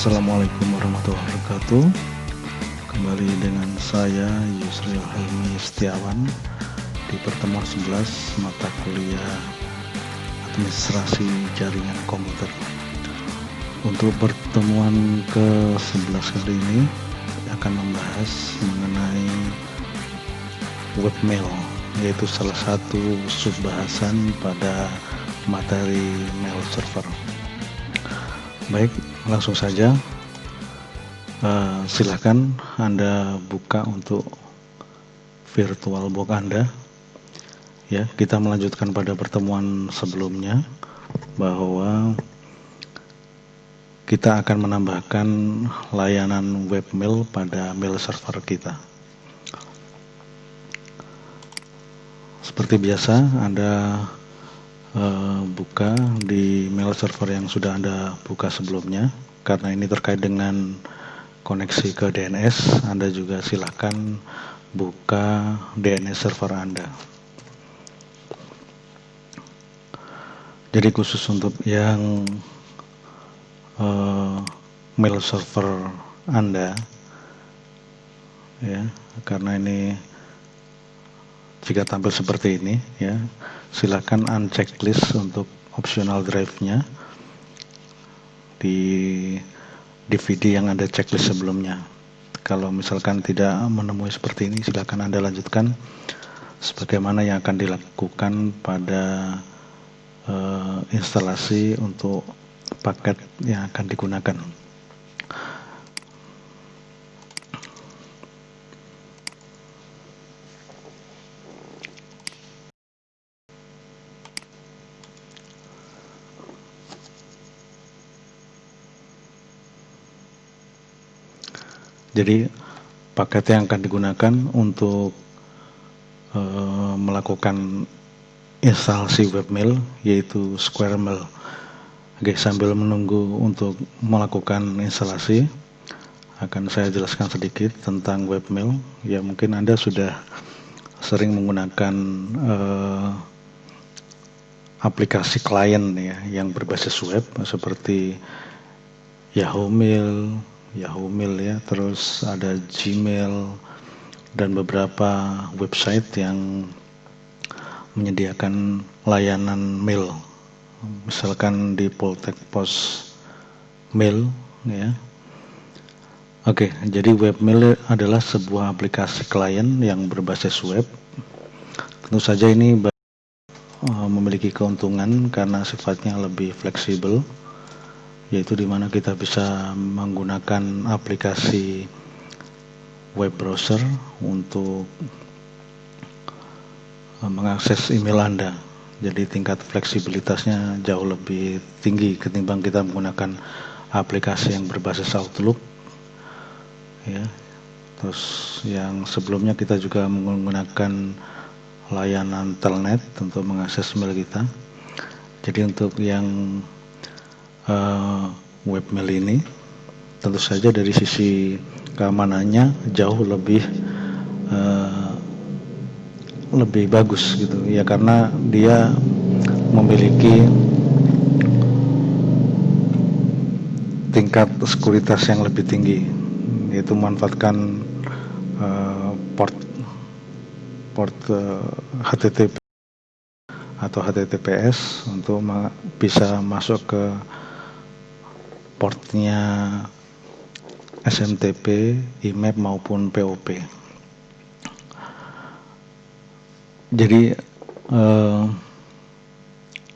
Assalamualaikum warahmatullahi wabarakatuh. Kembali dengan saya Yusril Helmi Setiawan di pertemuan 11 mata kuliah Administrasi Jaringan Komputer. Untuk pertemuan ke-11 kali ini akan membahas mengenai webmail, yaitu salah satu subbahasan pada materi mail server. Baik, langsung saja. Silahkan Anda buka untuk VirtualBox Anda. Ya, kita melanjutkan pada pertemuan sebelumnya bahwa kita akan menambahkan layanan webmail pada mail server kita. Seperti biasa, Anda buka di mail server yang sudah Anda buka sebelumnya. Karena ini terkait dengan koneksi ke DNS, Anda juga silakan buka DNS server Anda. Jadi khusus untuk yang mail server Anda, ya, karena ini jika tampil seperti ini, ya, silakan unchecklist untuk optional drive-nya di DVD yang ada checklist sebelumnya. Kalau misalkan tidak menemui seperti ini, silakan Anda lanjutkan sebagaimana yang akan dilakukan pada instalasi untuk paket yang akan digunakan. Jadi paket yang akan digunakan untuk melakukan instalasi webmail yaitu SquareMail. Oke, sambil menunggu untuk melakukan instalasi, akan saya jelaskan sedikit tentang webmail. Ya, mungkin Anda sudah sering menggunakan aplikasi klien ya yang berbasis web seperti Yahoo Mail ya, terus ada Gmail dan beberapa website yang menyediakan layanan mail, misalkan di Poltek Pos Mail ya. Oke, jadi webmail adalah sebuah aplikasi klien yang berbasis web. Tentu saja ini memiliki keuntungan karena sifatnya lebih fleksibel, yaitu di mana kita bisa menggunakan aplikasi web browser untuk mengakses email Anda. Jadi tingkat fleksibilitasnya jauh lebih tinggi ketimbang kita menggunakan aplikasi yang berbasis Outlook. Ya. Terus yang sebelumnya kita juga menggunakan layanan Telnet untuk mengakses email kita. Jadi untuk yang webmail ini tentu saja dari sisi keamanannya jauh lebih bagus gitu ya, karena dia memiliki tingkat sekuritas yang lebih tinggi, yaitu memanfaatkan port HTTP atau HTTPS untuk bisa masuk ke portnya SMTP, IMAP maupun POP. Jadi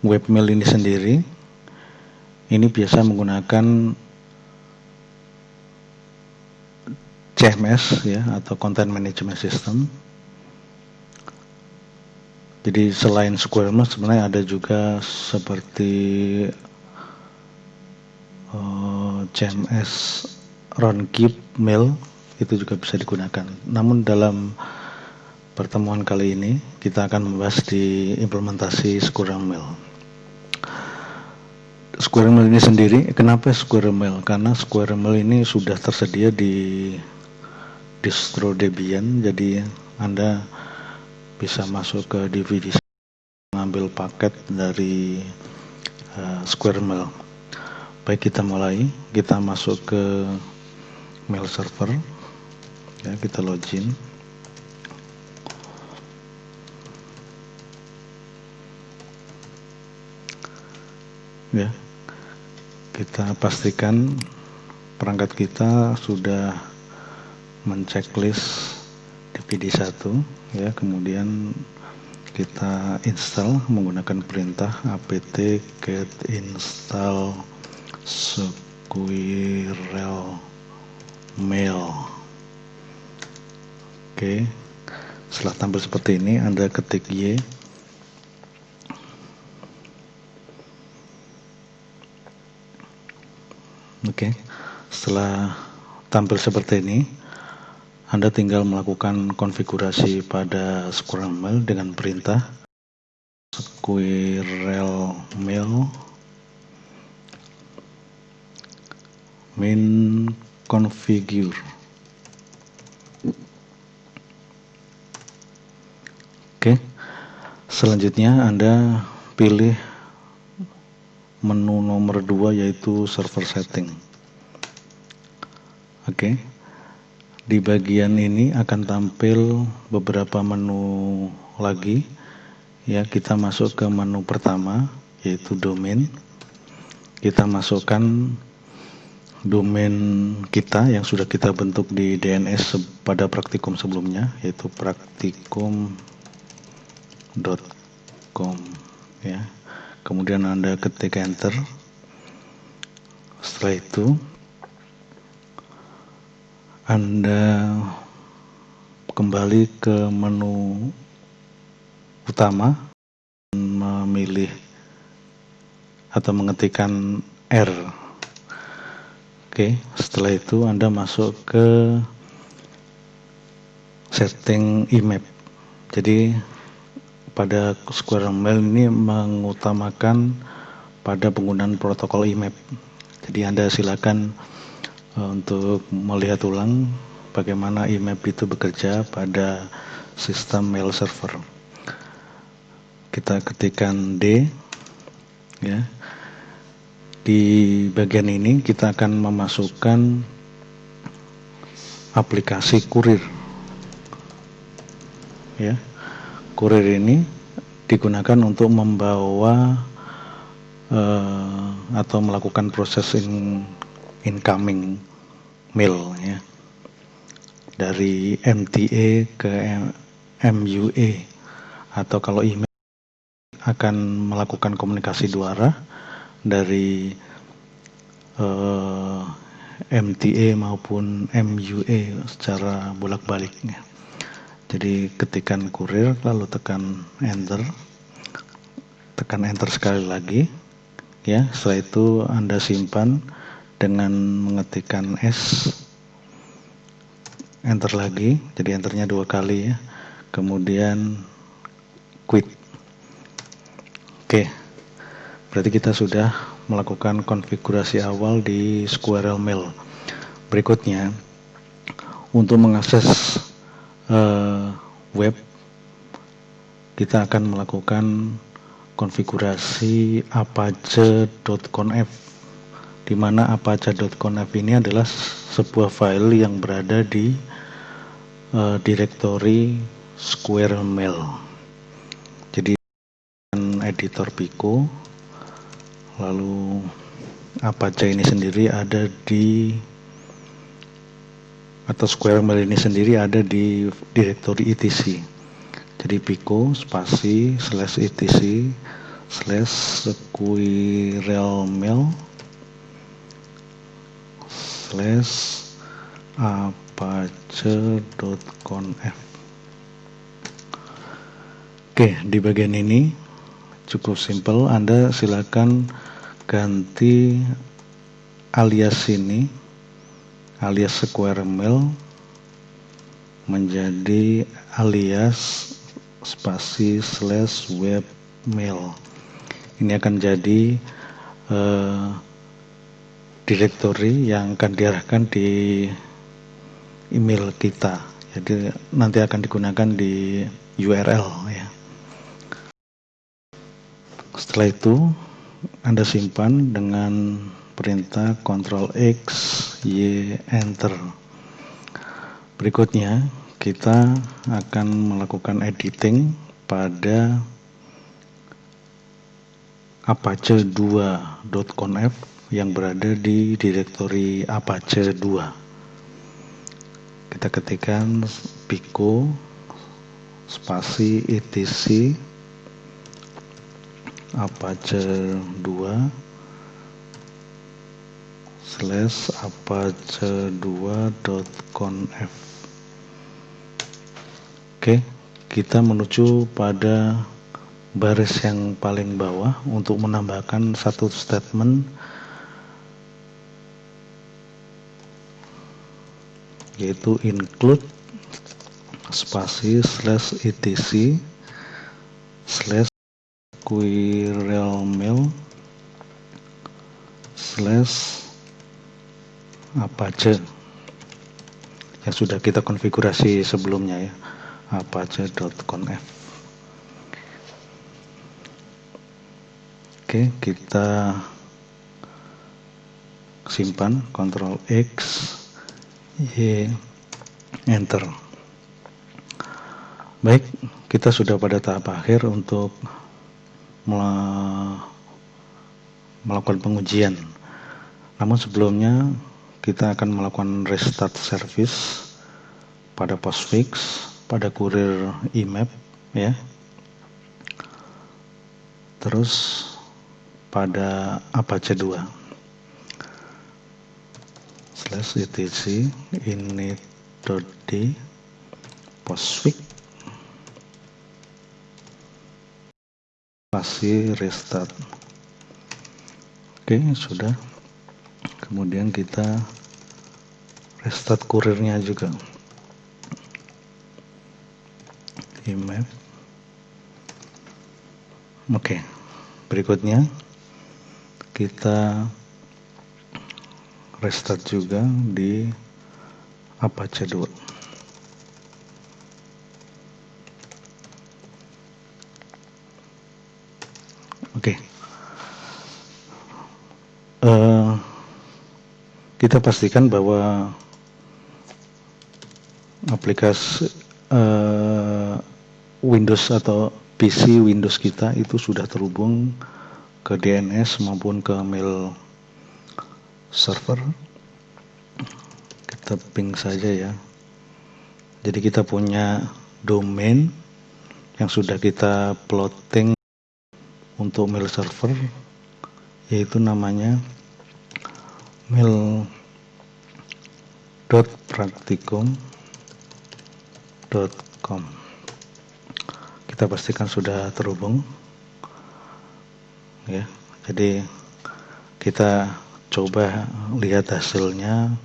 webmail ini sendiri ini biasa menggunakan CMS ya, atau Content Management System. Jadi selain SquareMail sebenarnya ada juga seperti CMS Roundkeep Mail, itu juga bisa digunakan. Namun dalam pertemuan kali ini kita akan membahas di implementasi SquareMail. SquareMail ini sendiri, kenapa SquareMail? Karena SquareMail ini sudah tersedia di distro Debian, jadi Anda bisa masuk ke DVD mengambil paket dari SquareMail. Baik, kita mulai. Kita masuk ke mail server. Ya, kita login. Ya, kita pastikan perangkat kita sudah menceklis DPD1, ya. Kemudian kita install menggunakan perintah apt get install squirrel mail. Oke, setelah tampil seperti ini, Anda ketik Y. Oke, setelah tampil seperti ini, Anda tinggal melakukan konfigurasi pada squirrel mail dengan perintah squirrel mail min configure. Oke, selanjutnya Anda pilih menu nomor 2 yaitu server setting. Oke, di bagian ini akan tampil beberapa menu lagi. Ya, kita masuk ke menu pertama yaitu domain. Kita masukkan domain kita yang sudah kita bentuk di DNS pada praktikum sebelumnya, yaitu praktikum.com, ya. Kemudian Anda ketik enter. Setelah itu Anda kembali ke menu utama, memilih atau mengetikkan R. Oke, setelah itu Anda masuk ke setting IMAP. Jadi pada squirrel mail ini mengutamakan pada penggunaan protokol IMAP. Jadi Anda silakan untuk melihat ulang bagaimana IMAP itu bekerja pada sistem mail server. Kita ketikkan D, ya. Di bagian ini kita akan memasukkan aplikasi kurir, ya. Kurir ini digunakan untuk membawa atau melakukan proses incoming mail, ya, dari MTA ke MUA, atau kalau email akan melakukan komunikasi dua arah dari MTA maupun MUA secara bolak-baliknya. Jadi ketikkan kurir lalu tekan enter sekali lagi, ya. Setelah itu Anda simpan dengan mengetikkan S, enter lagi, jadi enternya 2 kali, ya. Kemudian quit. Oke, berarti kita sudah melakukan konfigurasi awal di squirrel mail. Berikutnya, untuk mengakses web, kita akan melakukan konfigurasi apache.conf, di mana apache.conf ini adalah sebuah file yang berada di direktori squirrel mail. Jadi editor Pico, lalu Apache ini sendiri ada di, atau squirrel mail ini sendiri ada di direktori etc. Jadi Pico spasi /etc /squirrel mail /apache.conf. Oke, di bagian ini cukup simpel. Anda silakan ganti alias ini, alias squirrel mail, menjadi alias spasi /webmail. Ini akan jadi direktori yang akan diarahkan di email kita. Jadi nanti akan digunakan di URL, ya. Setelah itu Anda simpan dengan perintah Ctrl X, Y, Enter. Berikutnya kita akan melakukan editing pada apache2.conf yang berada di direktori apache 2. Kita ketikkan pico spasi etc apache 2 / apache2.conf. Oke, kita menuju pada baris yang paling bawah untuk menambahkan satu statement, yaitu include spasi /etc /querymail /apache yang sudah kita konfigurasi sebelumnya ya, apache.conf. Oke, kita simpan, Ctrl X, Y, Enter. Baik, kita sudah pada tahap akhir untuk melakukan pengujian. Namun sebelumnya kita akan melakukan restart service pada postfix, pada kurir IMAP ya. Terus pada Apache 2 /etc init.d postfix spasi restart. Oke, sudah. Kemudian kita restart kurirnya juga. IMAP. Oke. Berikutnya kita restart juga di Apache 2. Oke. Kita pastikan bahwa aplikasi Windows atau PC Windows kita itu sudah terhubung ke DNS maupun ke mail server. Kita ping saja ya. Jadi kita punya domain yang sudah kita plotting untuk mail server, yaitu namanya mail.praktikum.com. Kita pastikan sudah terhubung ya. Jadi kita coba lihat hasilnya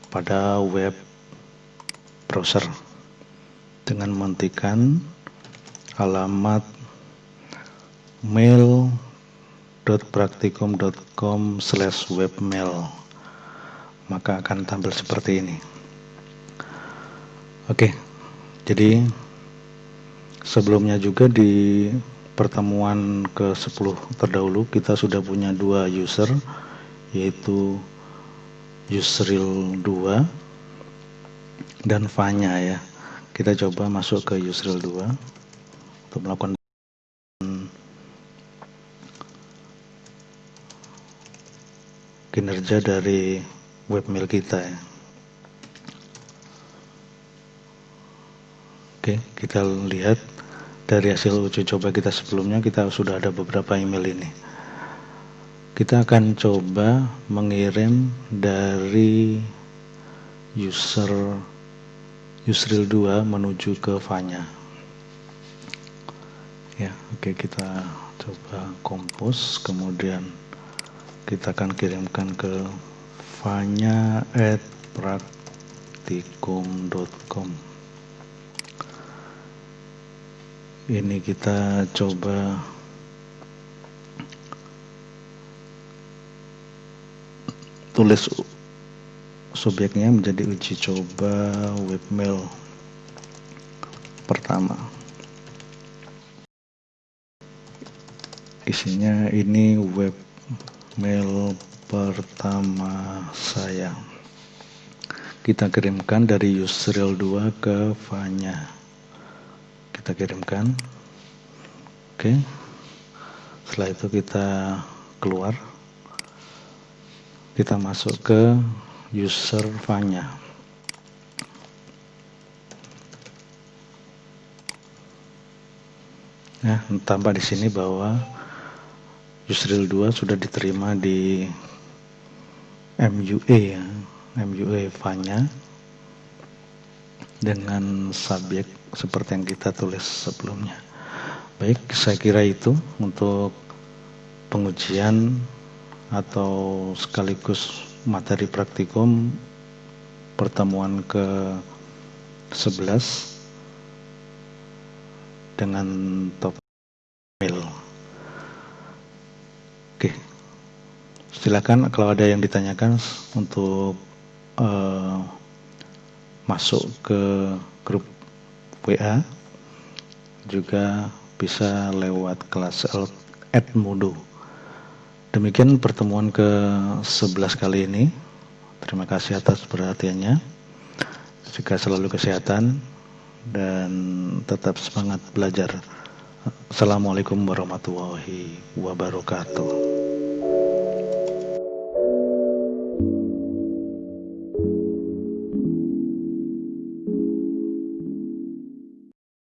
pada web browser dengan mengetikkan alamat mail.praktikum.com/webmail, maka akan tampil seperti ini. Oke, jadi sebelumnya juga di pertemuan ke-10 terdahulu kita sudah punya 2 user, yaitu Yusril 2 dan Fanya ya. Kita coba masuk ke Yusril 2 untuk melakukan kinerja dari webmail kita ya. Oke, kita lihat dari hasil uji coba kita sebelumnya, kita sudah ada beberapa email ini. Kita akan coba mengirim dari Yusril 2 menuju ke Fanya. Ya, oke, kita coba compose, kemudian kita akan kirimkan ke fanya@praktikum.com. Ini kita coba tulis subjeknya menjadi uji coba webmail pertama. Isinya ini web mail pertama saya. Kita kirimkan dari Yusril 2 ke Fanya. Kita kirimkan. Oke. Setelah itu kita keluar. Kita masuk ke user Fanya. Nah, tambah di sini bahwa Yusril 2 sudah diterima di MUA ya, MUA Fanya dengan subjek seperti yang kita tulis sebelumnya. Baik, saya kira itu untuk pengujian atau sekaligus materi praktikum pertemuan ke-11 dengan topik mail. Oke, silakan kalau ada yang ditanyakan untuk masuk ke grup WA, juga bisa lewat kelas Edmodo. Demikian pertemuan ke-11 kali ini. Terima kasih atas perhatiannya. Jaga selalu kesehatan dan tetap semangat belajar. Assalamualaikum warahmatullahi wabarakatuh.